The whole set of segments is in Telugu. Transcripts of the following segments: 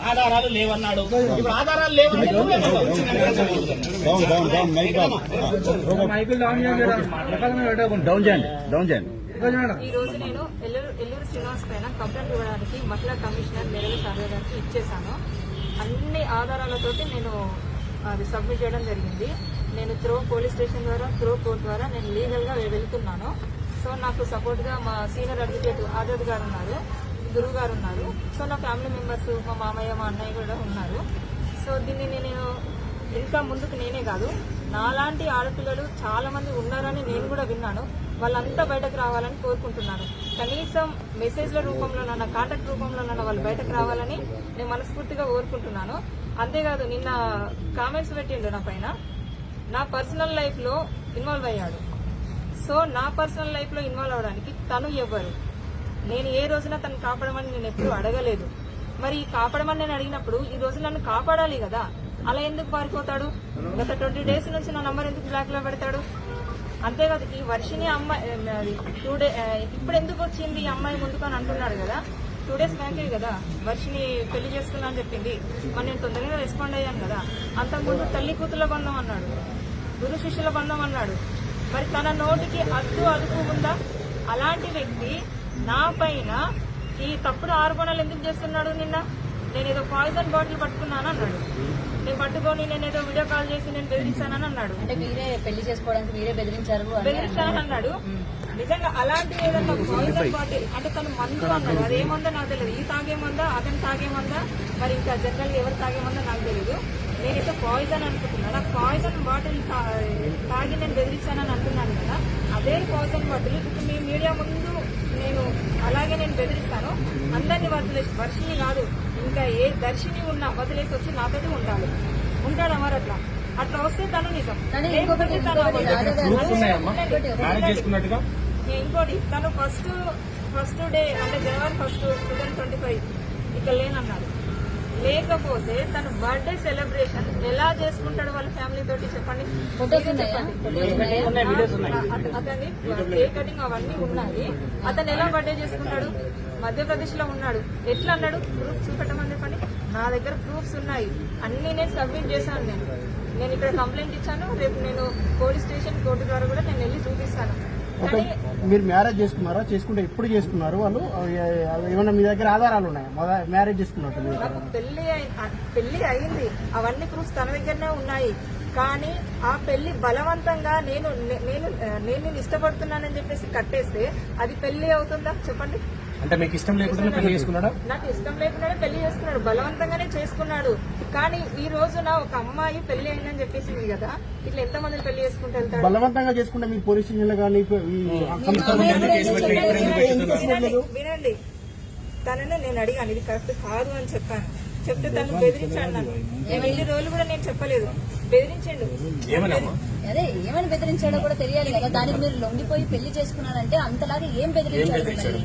ఆధారాలు లేవన్నాడు. ఇప్పుడు ఆధారాలు లేవన్నాడు. ఈ రోజు నేను ఎల్లూరు శ్రీనివాస్ పైన కంప్లైంట్ ఇవ్వడానికి మహిళా కమిషనర్ నెరవేరు సాగర్ గారికి ఇచ్చేసాను. అన్ని ఆధారాలతోటి నేను అది సబ్మిట్ చేయడం జరిగింది. నేను త్రో పోలీస్ స్టేషన్ ద్వారా త్రో కోర్టు ద్వారా నేను లీగల్ గా వెళ్తున్నాను. సో నాకు సపోర్ట్ గా మా సీనియర్ అడ్వకేట్ ఆజాద్ గారు ఉన్నారు, గురువు గారు ఉన్నారు. సో నా ఫ్యామిలీ మెంబర్స్, మా మామయ్య, మా అన్నయ్య కూడా ఉన్నారు. సో దీన్ని నేను ఇంకా ముందుకు నేనే కాదు, నాలాంటి ఆడపిల్లలు చాలా మంది ఉన్నారని నేను కూడా విన్నాను. వాళ్ళంతా బయటకు రావాలని కోరుకుంటున్నాను. కనీసం మెసేజ్ల రూపంలోనన్నా, కాంటాక్ట్ రూపంలోనన్నా వాళ్ళు బయటకు రావాలని నేను మనస్ఫూర్తిగా కోరుకుంటున్నాను. అంతేకాదు, నిన్న కామెంట్స్ పెట్టిండు నా పైన, నా పర్సనల్ లైఫ్ లో ఇన్వాల్వ్ అయ్యాడు. సో నా పర్సనల్ లైఫ్ లో ఇన్వాల్వ్ అవడానికి తను ఎవ్వరు? నేను ఏ రోజున తను కాపాడమని నేను ఎప్పుడు అడగలేదు. మరి కాపాడమని నేను అడిగినప్పుడు ఈ రోజు నన్ను కాపాడాలి కదా, అలా ఎందుకు పారిపోతాడు? గత 20 days నుంచి నా నంబర్ ఎందుకు బ్లాక్ లో పెడతాడు? అంతేకాదు, ఈ వర్షిని అమ్మాయి ఇప్పుడు ఎందుకు వచ్చింది ఈ అమ్మాయి ముందుకు అని అంటున్నాడు కదా. 2 days బ్యాకే కదా వర్షిని పెళ్లి చేసుకున్నా అని చెప్పింది. మరి నేను తొందరగా రెస్పాండ్ అయ్యాను కదా. అంతకుముందు తల్లి కూతుల బంధం అన్నాడు, గురు శిష్యుల బంధం అన్నాడు. మరి తన నోటికి అదుపు ఉందా? అలాంటి వ్యక్తి నా పైన ఈ తప్పుడు ఆరోపణలు ఎందుకు చేస్తున్నాడు? నిన్న నేనేదో పాయిజన్ బాటిల్ పట్టుకున్నాను అన్నాడు. నేను పట్టుకొని నేనేదో వీడియో కాల్ చేసి నేను బెదిరించానని అన్నాడు. అంటే మీరే పెళ్లి చేసుకోవడానికి మీరే బెదిరించానని అన్నాడు. నిజంగా అలాంటి ఏదన్నా పాయిజన్ బాటిల్ అంటే తను మందు అన్నాడు. అదేమందో నాకు తెలియదు. ఈ తాగేమందా, అతను తాగేమందా, మరి ఇంకా జనరల్ ఎవరు తాగేమందో నాకు తెలియదు. నేనైతే పాయిజన్ అనుకుంటున్నాను. ఆ పాయిజన్ బాటిల్ తాగి నేను బెదిరించానని అంటున్నాను కదా. అదే పాయిజన్ బాటిల్ ఇప్పుడు మీ మీడియా ముందు అలాగే నేను బెదిరిస్తాను. అందరినీ వదిలేసి, వర్షిని కాదు ఇంకా ఏ దర్శిని ఉన్నా వదిలేసి వచ్చి నాతోటి ఉండాలి. ఉంటాడు మరి అట్లా వస్తే తను నిజం. ఇంకోటి తను ఫస్ట్ డే అంటే January 1, 2025 ఇక్కడ లేనన్నాడు. లేకపోతే తను బర్త్డే సెలబ్రేషన్ ఎలా చేసుకుంటాడు వాళ్ళ ఫ్యామిలీ తోటి చెప్పండి. అతని కేక్ కటింగ్ అవన్నీ ఉన్నాయి. అతను ఎలా బర్త్డే చేసుకుంటాడు? మధ్యప్రదేశ్ లో ఉన్నాడు. ఎట్లా అన్నాడు? ప్రూఫ్ చూపెట్టమని చెప్పండి. నా దగ్గర ప్రూఫ్స్ ఉన్నాయి, అన్ని నేను సబ్మిట్ చేశాను. నేను ఇక్కడ కంప్లైంట్ ఇచ్చాను. రేపు నేను పోలీస్ స్టేషన్ కోర్టు ద్వారా కూడా నేను వెళ్ళి చూపిస్తాను. మీరు మ్యారేజ్ చేసుకున్నారా? చేసుకుంటే ఎప్పుడు చేసుకున్నారు? వాళ్ళు ఏమన్నా మీ దగ్గర ఆధారాలు ఉన్నాయా మ్యారేజ్ చేసుకున్నట్టు? నాకు పెళ్లి అయింది, అవన్నీ ప్రూఫ్స్ తన దగ్గరనే ఉన్నాయి. కానీ ఆ పెళ్లి బలవంతంగా నేను ఇష్టపడుతున్నానని చెప్పేసి కట్టేస్తే అది పెళ్లి అవుతుందా చెప్పండి? అంటే మీకు ఇష్టం లేకుండా పెళ్లి చేసుకున్నాడా? నాకు ఇష్టం లేకుండానే పెళ్లి చేసుకున్నాడు, బలవంతంగానే చేసుకున్నాడు. కానీ ఈ రోజున ఒక అమ్మాయి పెళ్లి అయిందని చెప్పేసింది కదా, ఇట్లా ఎంత మంది పెళ్లి చేసుకుంటూ వెళ్తారు? బలవంతంగా చేసుకుంటే మీ పోలీస్ స్టేషన్ కానీ వినండి, తనని నేను అడిగాను, ఇది కరెక్ట్ కాదు అని చెప్పాను. చెప్తే తను బెదిరించాడు నన్ను. ఎన్ని రోజులు కూడా నేను చెప్పలేదు, బెదిరించండు. అదే ఏమని బెదిరించాడో కూడా తెలియాలి కదా. దానికి మీరు లొంగిపోయి పెళ్లి చేసుకున్నారంటే అంతలాగా ఏం బెదిరించాడు?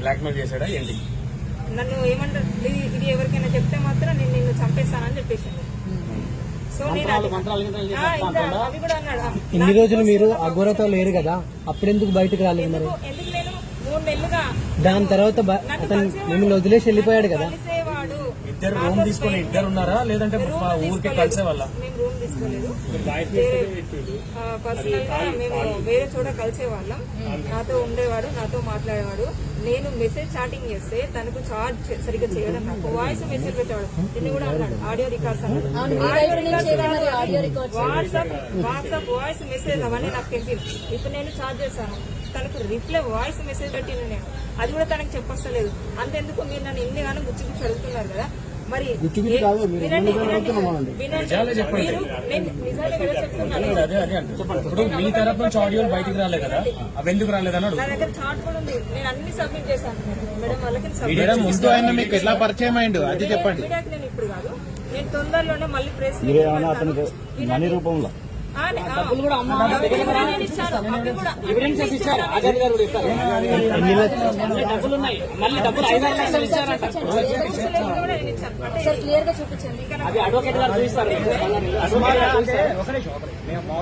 నన్ను ఏమంటారు, ఇది ఎవరికైనా చెప్తే మాత్రం నేను నిన్ను చంపేస్తానని చెప్పేసాను. సో నేను అది కూడా అన్నాడు. ఇన్ని రోజులు మీరు అఘోరతో లేరు కదా, అప్పుడెందుకు బయటకు రాలేదు? మరి ఎందుకు నేను 3 నెలలుగా దాని తర్వాత మిమ్మల్ని వదిలేసి వెళ్ళిపోయాడు కదా. ఇద్దరు రూమ్ తీసుకుని ఇద్దరు ఉన్నారా, లేదంటే ఊరికే కలిసే వాళ్ళ? మేము రూమ్ తీసుకోలేదు, పర్సనల్ గా మేము వేరే చోట కలిసే వాళ్ళం. నాతో ఉండేవాడు, నాతో మాట్లాడేవాడు. నేను మెసేజ్ చాటింగ్ చేస్తే తనకు చార్జ్ సరిగ్గా చేయడం, నాకు వాయిస్ మెసేజ్ పెట్టాడు. నిన్ను కూడా అన్నాడు ఆడియో రికార్డ్స్ అన్నాడు. వాట్సాప్ వాయిస్ మెసేజ్ అవన్నీ నాకు తెలియదు. ఇప్పుడు నేను చార్జ్ చేశాను, తనకు రిప్లై వాయిస్ మెసేజ్ పెట్టింది నేను, అది కూడా తనకు చెప్పొస్తలేదు. అంతెందుకు మీరు నన్ను ఎన్ని గానో గుచ్చి అడుగుతున్నారు కదా. మరి ఇప్పుడు మీ తరపు నుంచి ఆడియోలు బయటికి రాలేదు కదా, అవి ఎందుకు రాలేదన్నాడు. నా దగ్గర చార్ట్ కూడా ఉంది, నేను అన్ని సబ్మిట్ చేశాను. మేడం వాళ్ళకి ముందు ఆయన మీకు ఎలా పరిచయం అయిండు అది చెప్పండి. నేను ఇప్పుడు కాదు, నేను తొందరలోనే మళ్ళీ ప్రెస్ మనీ రూపంలో డబ్బులు కూడా డబ్బులు ఉన్నాయి, మళ్ళీ డబ్బులు 5-6 లక్షలు ఇచ్చారంట. క్లియర్ గా చూపించండి, అది అడ్వకేట్ గారు చూపిస్తారు.